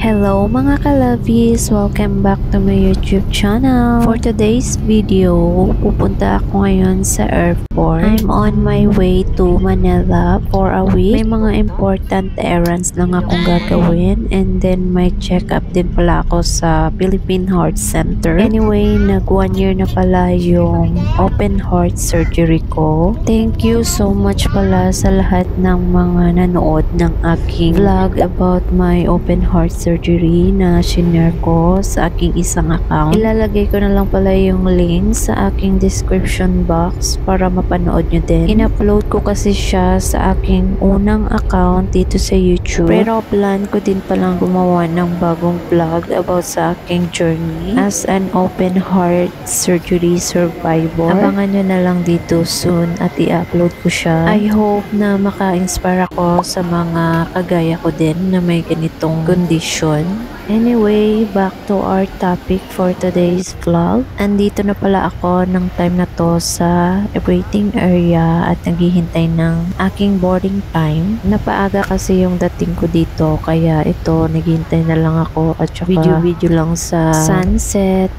Hello mga ka-lovies! Welcome back to my YouTube channel. For today's video, pupunta ako ngayon sa airport. I'm on my way to Manila for a week. May mga important errands lang akong gagawin and then may check-up din pala ako sa Philippine Heart Center. Anyway, nag 1 year na pala yung open heart surgery ko. Thank you so much pala sa lahat ng mga nanood ng aking vlog about my open heart surgery na shinare ko sa aking isang account. Ilalagay ko na lang pala yung link sa aking description box para mapanood nyo din. In-upload ko kasi siya sa aking unang account dito sa YouTube. Pero plan ko din palang gumawa ng bagong vlog about sa aking journey as an open heart surgery survivor. Abangan nyo na lang dito soon at i-upload ko siya. I hope na maka-inspire ako sa mga kagaya ko din na may ganitong condition. Anyway, back to our topic for today's vlog. Andito na pala ako ng time na to sa waiting area at naghihintay ng aking boarding time. Napaaga kasi yung dating ko dito kaya ito naghihintay na lang ako at saka video lang sa sunset.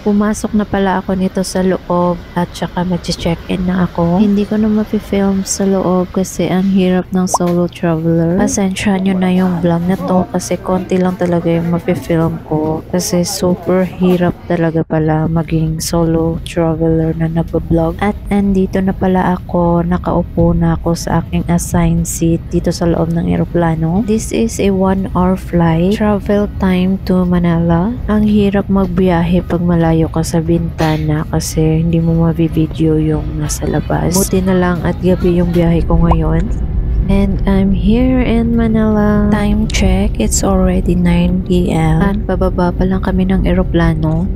Pumasok na pala ako nito sa loob at saka mag-check-in na ako. Hindi ko na mapifilm sa loob kasi ang hirap ng solo traveler. Pasensya nyo na yung vlog na to kasi konti lang talaga yung mapifilm ko. Kasi super hirap talaga pala maging solo traveler na nag-vlog. At andito na pala ako, nakaupo na ako sa aking assigned seat dito sa loob ng eroplano. This is a 1-hour flight. Travel time to Manila. Ang hirap magbiyahe pag malayo ka sa bintana kasi hindi mo mabibideo yung nasa labas. Buti na lang at gabi yung biyahe ko ngayon. And I'm here in Manila. Time check, it's already 9 PM. At bababa pa lang kami ng eroplano.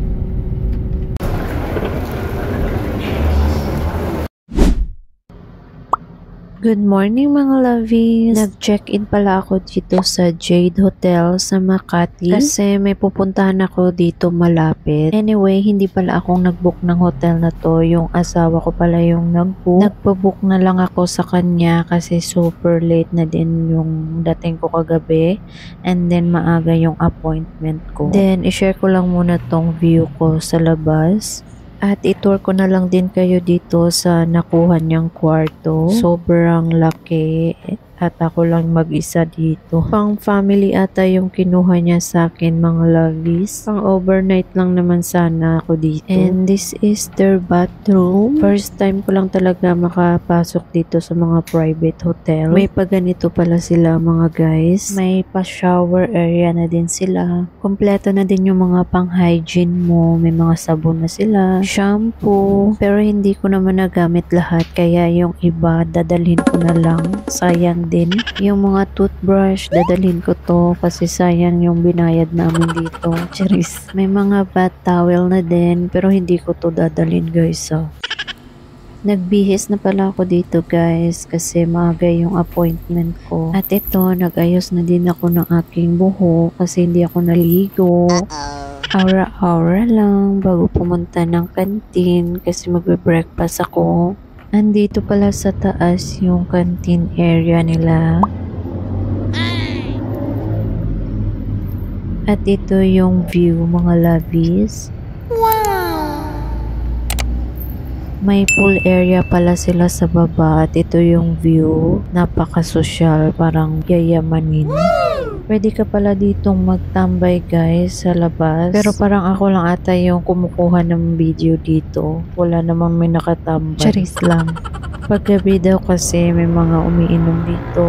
Good morning mga lovies! Nag-check-in pala ako dito sa Jade Hotel sa Makati kasi may pupuntahan ako dito malapit. Anyway, hindi pala akong nag-book ng hotel na to. Yung asawa ko pala yung nag-book. Nagpa-book na lang ako sa kanya kasi super late na din yung dating ko kagabi. And then maaga yung appointment ko. Then, i-share ko lang muna tong view ko sa labas. At itour ko na lang din kayo dito sa nakuha niyang kwarto. Sobrang laki. At ako lang mag-isa dito. Pang family ata yung kinuha niya sa akin mga lovies. Pang overnight lang naman sana ako dito. And this is their bathroom. First time ko lang talaga makapasok dito sa mga private hotel. May paganito pala sila mga guys. May pa-shower area na din sila. Kompleto na din yung mga pang-hygiene mo. May mga sabon na sila. Shampoo. Pero hindi ko naman nagamit lahat. Kaya yung iba dadalhin ko na lang. Sayang din. Yung mga toothbrush, dadalhin ko to kasi sayang yung binayad namin dito. Charis. May mga bath towel na din pero hindi ko to dadalhin guys. Nagbihis na pala ako dito guys kasi maaga yung appointment ko. At ito, nag-ayos na din ako ng aking buhok kasi hindi ako naligo. Aura-aura lang bago pumunta ng canteen kasi magbe-breakfast ako. Andito pala sa taas yung canteen area nila. At ito yung view mga lovies. Wow! May pool area pala sila sa baba at ito yung view. Napaka-sosyal, parang yayamanin. Pwede ka pala ditong magtambay guys sa labas. Pero parang ako lang ata yung kumukuha ng video dito. Wala namang may nakatambay. Charis lang. Paggabi daw kasi may mga umiinom dito.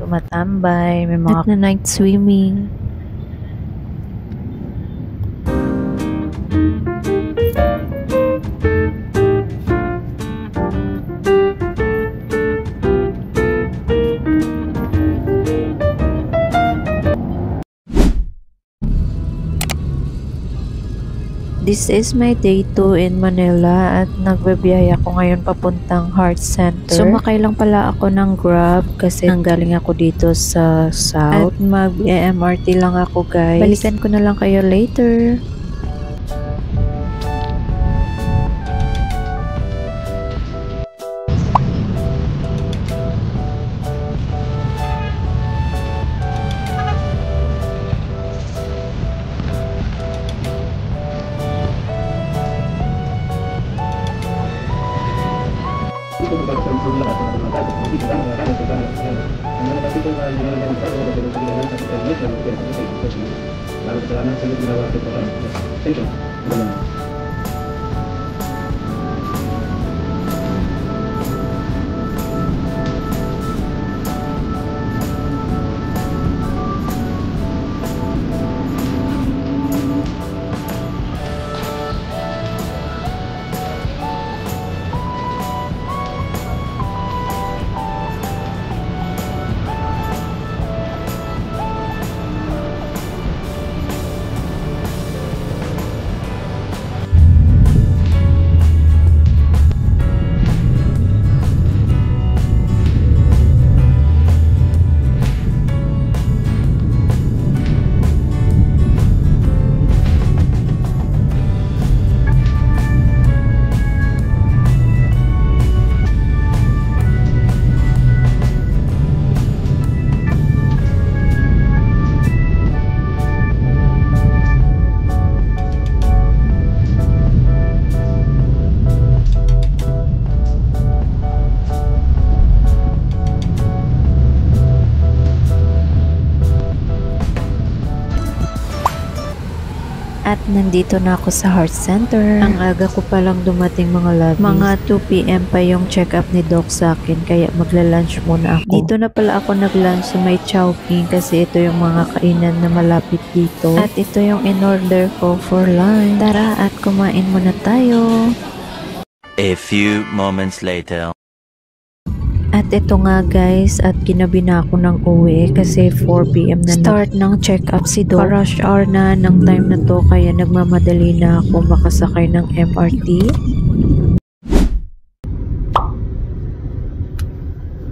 Tumatambay. May mga na night swimming. this is my day 2 in Manila at nagbabiyaya ako ngayon papuntang Heart Center. Sumakay lang pala ako ng Grab kasi nanggaling ako dito sa South. At mag-MRT lang ako guys. Balikan ko na lang kayo later. At nandito na ako sa Heart Center. Ang aga ko palang dumating mga loves. Mga 2 PM pa yung check-up ni Doc sa akin kaya magla-lunch muna ako. Dito na pala ako nag-lunch sa may Chowking kasi ito yung mga kainan na malapit dito. At ito yung in-order ko for lunch. Tara at kumain muna tayo. A few moments later. At ito nga guys, at ginabi na ako ng uwi kasi 4 PM na start ng check-up si Doc. Rush hour na ng time na to kaya nagmamadali na ako makasakay ng MRT.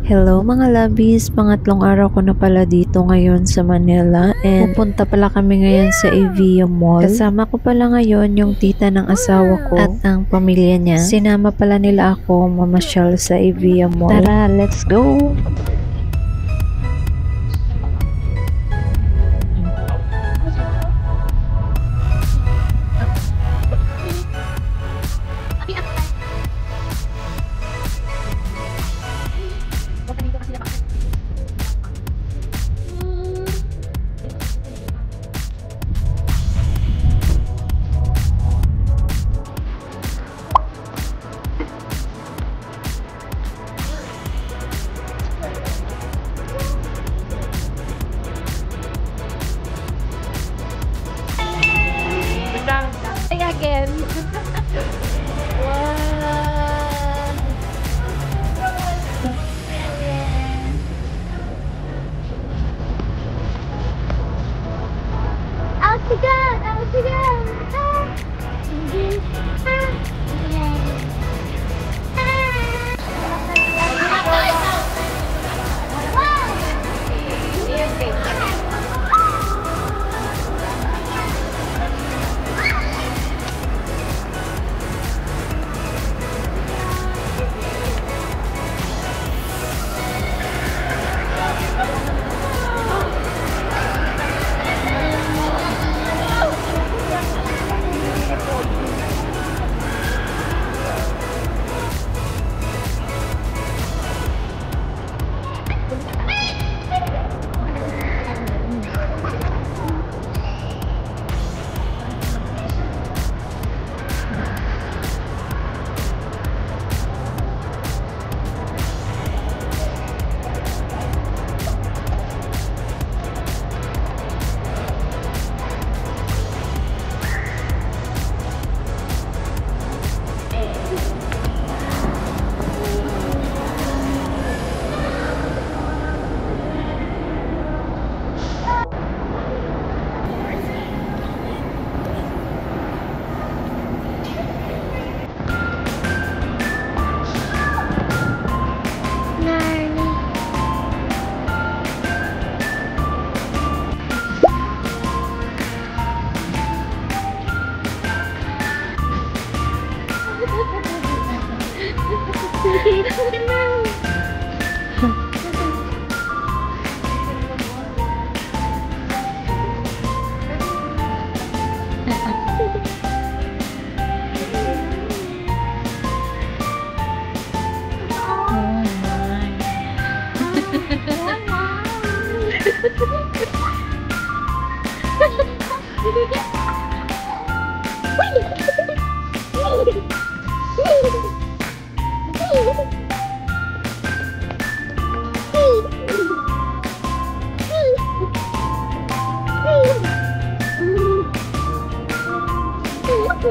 Hello mga lovies, pangatlong araw ko na pala dito ngayon sa Manila and pupunta pala kami ngayon sa Avia Mall. Kasama ko pala ngayon yung tita ng asawa ko at ang pamilya niya. Sinama pala nila ako mamasyal sa Avia Mall. Tara, let's go!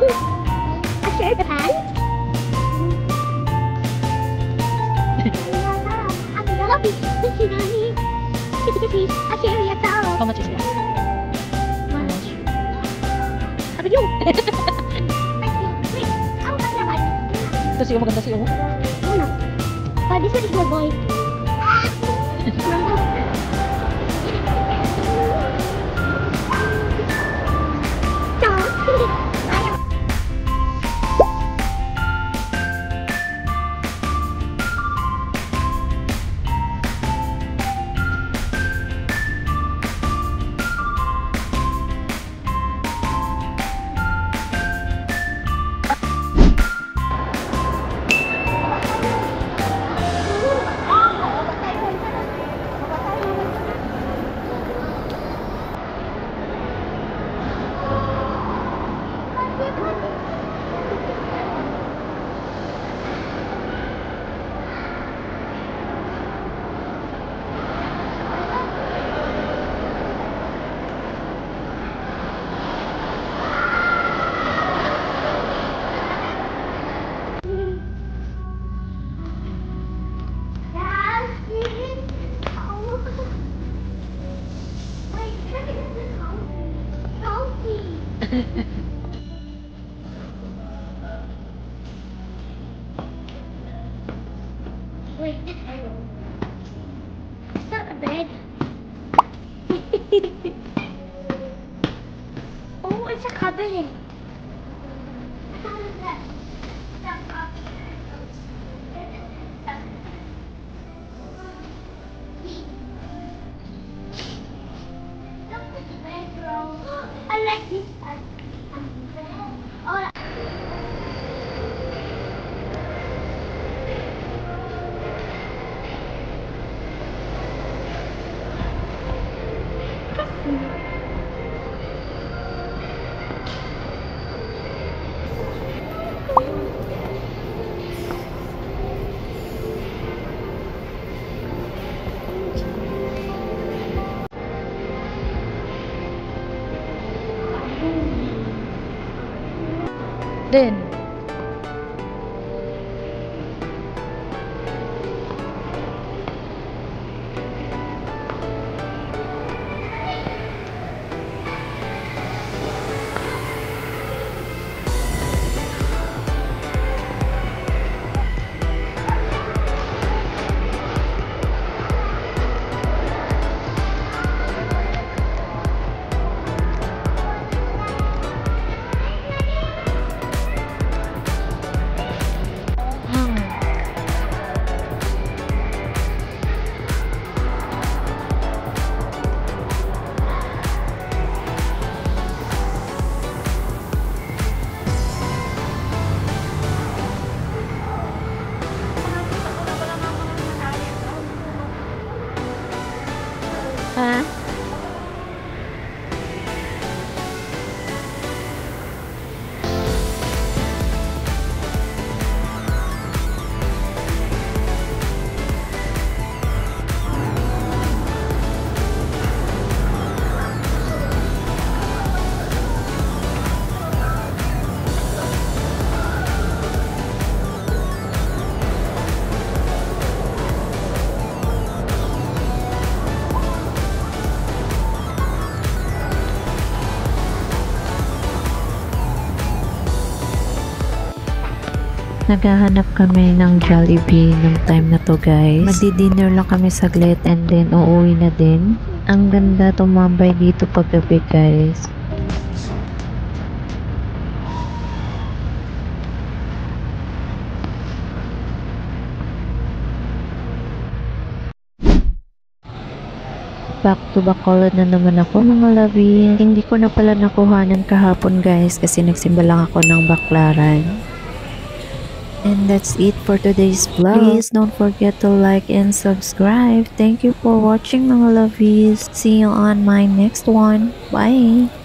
A shirt, a pants? How much is that? Sabi niyo. Ito siyo, maganda siyo. Oh, this one is my boy. Wait, it's not a bed. Oh, it's a cabinet. I like this part. Oh, Then, ha? Naghahanap kami ng Jollibee ng time na to, guys. Magdi-dinner lang kami saglit and then uuwi na din. Ang ganda tumambay dito paggabi, guys. Back to Bacolod na naman ako, mga labi. Hindi ko na pala nakuhanan kahapon, guys, kasi nagsimba lang ako ng baklaran. And that's it for today's vlog. Please don't forget to like and subscribe. Thank you for watching, mga lovies. See you on my next one. Bye!